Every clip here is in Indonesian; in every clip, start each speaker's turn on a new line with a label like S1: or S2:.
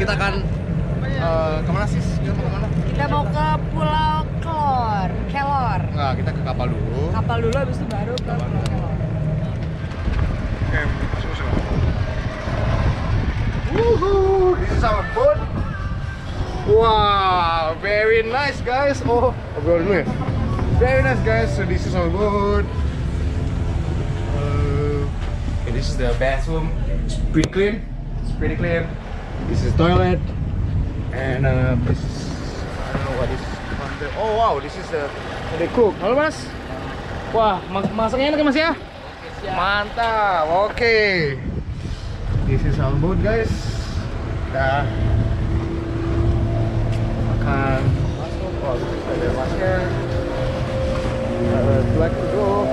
S1: kita akan kemana sih? Kita mau kemana?
S2: Kita mau ke Pulau Kelor.
S1: Nggak, kita ke kapal dulu.
S2: Kapal dulu, habis itu baru ke Pulau Kelor.
S1: Oke, masuk. Woohoo! This is our boat. Wow, very nice guys. Oh, obrol dulu ya. Very nice guys. So this is our boat. Okay, this is the bathroom. It's pretty clean. This is toilet. And this is, I don't know what this is. Oh wow, this is the cook. Halo mas. Wah, masaknya enak ya mas ya? Mantap. Oke. This is our boat guys. Kita akan masuk. Oh, ada masker. Like to go.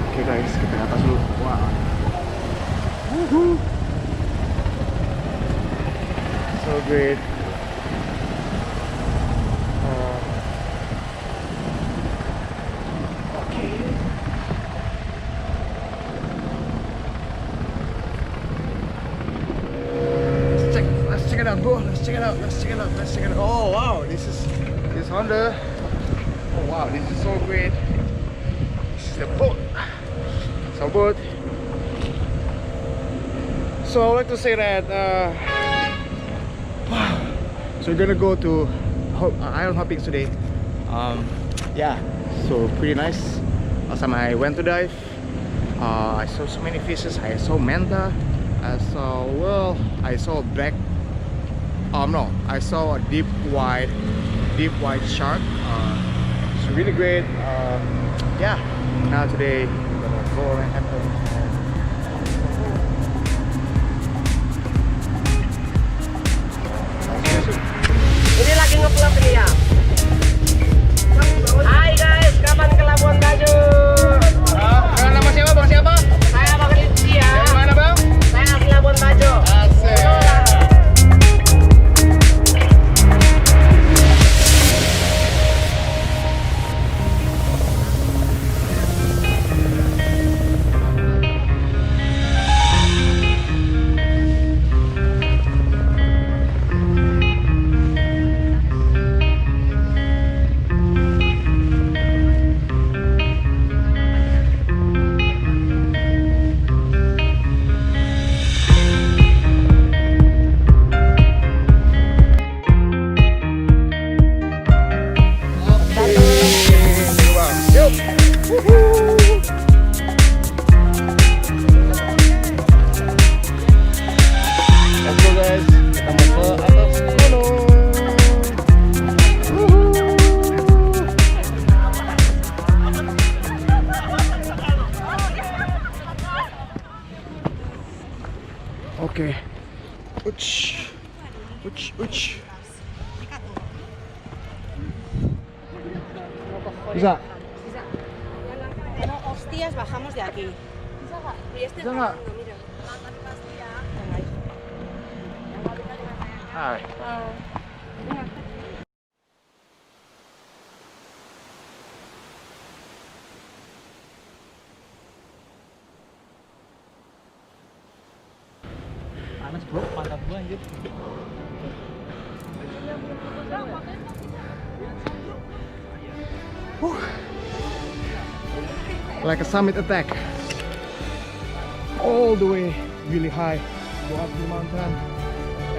S1: Oke guys, kita ke atas dulu. Wow. Woohoo. So great. Let's check it out, bro. Let's check it out. Oh wow, this Honda. Oh wow, this is so great. This is the boat. It's our boat. So I would like to say that wow. So we're gonna go to island hopping today. Yeah, so pretty nice. Last time I went to dive, I saw so many fishes. I saw manta. I saw black. No, I saw a deep white shark. It's really great. Yeah. Now today we're gonna go and have
S2: Ini lagi nge-vlog ini ya. Hai guys, kapan ke Labuan Bajo?
S1: Nama siapa? Bang siapa?
S2: Saya Bang Rinci ya.
S1: Dari mana bang?
S2: Saya asli Labuan Bajo.
S1: Asik. Oke. Uch. Bisa?
S3: No, hostias, bajamos de aquí.
S1: Bisa nggak? Hai.
S4: Panas bro, mantap gua anjir.
S1: Like a summit attack. All the way really high. Go up the mountain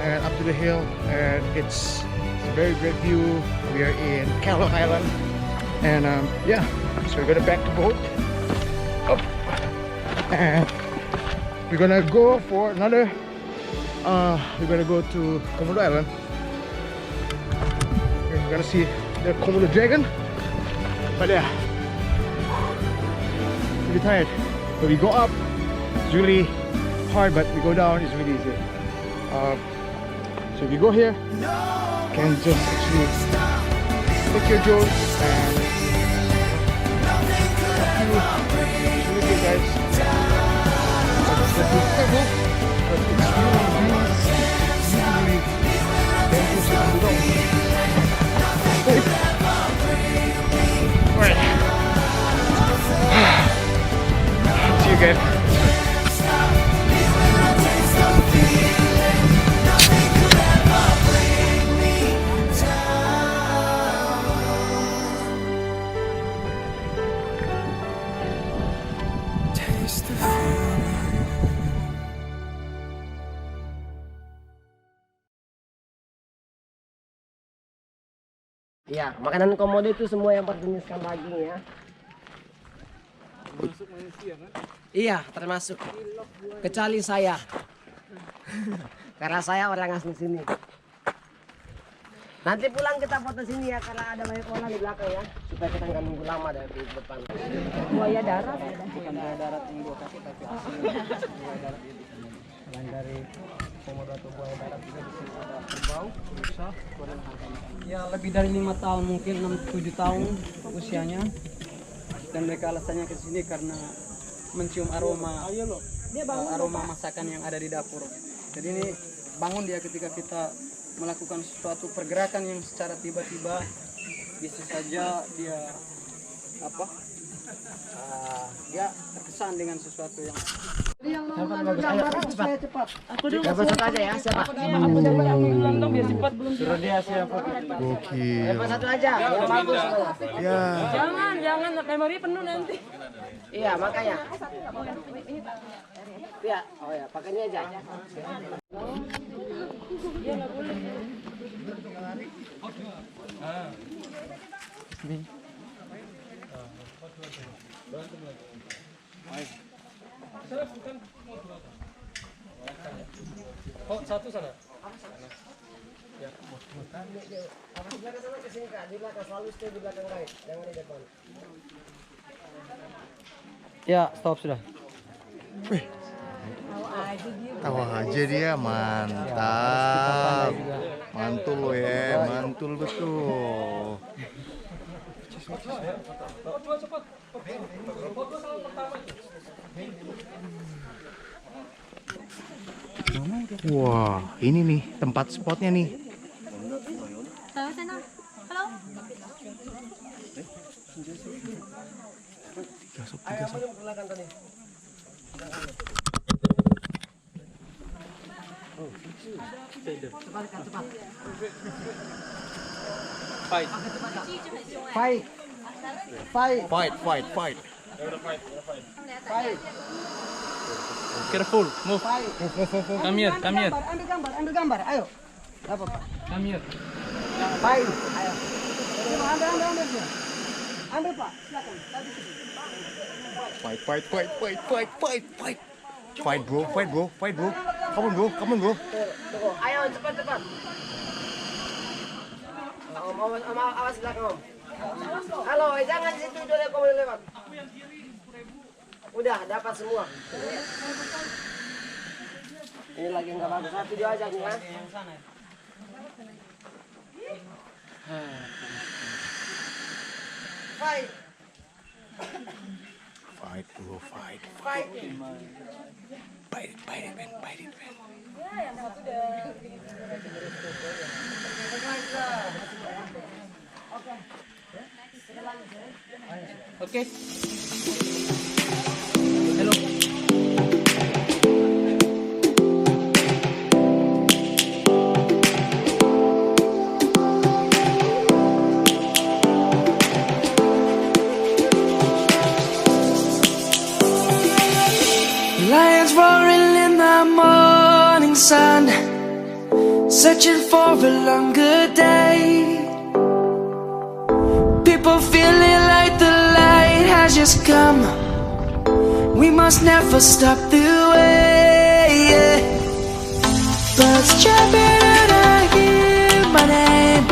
S1: and up to the hill, and it's a very great view. We are in Kelor Island, and yeah, so we're gonna back to boat up, and we're gonna go for another. We're gonna go to Komodo Island. We're gonna see the Komodo Dragon, but yeah, really tired. So we go up, it's really hard, but we go down, it's really easy. So if you go here, you can just actually take your drone and it's really good guys. It's dangerous if you don't. Alright. See you again.
S5: Iya, makanan komodo itu semua yang berjeniskan daging ya.
S4: Termasuk manusia kan?
S5: Iya, termasuk. Kecuali saya. Karena saya orang asli sini. Nanti pulang kita foto sini ya, karena ada banyak orang di belakang ya, supaya kita nggak nunggu lama dari depan.
S2: Buaya darat.
S4: Bukan buaya darat yang 2 kaki tapi asli buaya darat itu. Selain dari komodo atau buaya darat juga di sini ada kerbau, rusa, dan ya lebih dari 5 tahun, mungkin 6-7 tahun usianya. Dan mereka alasannya ke sini karena mencium aroma masakan yang ada di dapur. Jadi ini bangun dia ketika kita melakukan suatu pergerakan yang secara tiba-tiba, bisa saja dia dia terkesan dengan sesuatu yang
S5: Cepat. Dapat satu aja ya, siapa?
S4: suruh dia siapa.
S1: Gokil.
S5: Dapat satu aja, yang bagus semuanya.
S1: Ya.
S2: Jangan, memori penuh nanti.
S5: Iya, makanya. Iya, oh ya, pakai ini aja.
S4: Oh, satu sana.
S5: Di belakang sana ke sini Kak, di belakang selalu stay di belakang guys, jangan di depan.
S4: Ya, stop sudah.
S1: Tahu aja dia, mantap. Mantul lo ya, mantul betul. Wah, ini nih tempat spotnya nih. Tiga sob.
S5: Cepat.
S1: Fight.
S4: Careful, move. Come here.
S5: Ambil gambar, ayo. Apa Pak?
S4: Come here.
S5: Fight. Ayo. Ambil dia. Ambil Pak, silakan.
S1: Fight bro. Come on bro.
S5: Tunggu. Ayo cepat. Om, awas belakang Om. Halo, jangan di situ dulu kamu lewat. Udah dapat semua. Ini lagi nggak bagus, video aja nih ya. Fight
S1: Bro, fight. Bite it, man.
S4: Okay. Hello.
S6: Lions roaring in the morning sun, searching for a longer day. People feeling like the light has just come. We must never stop the way. Birds jumping and I hear my name,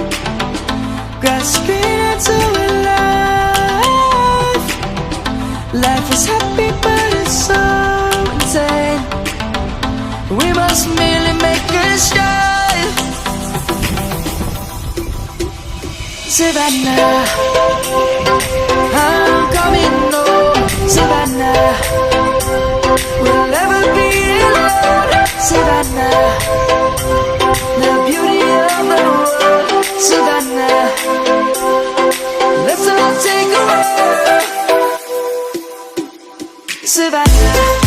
S6: grasping into life. Life is happy but it's so insane. We must merely make a start. Savannah, I'm coming home. Savannah, we'll never be alone. Savannah, the beauty of the world. Savannah, let's all take a walk. Savannah.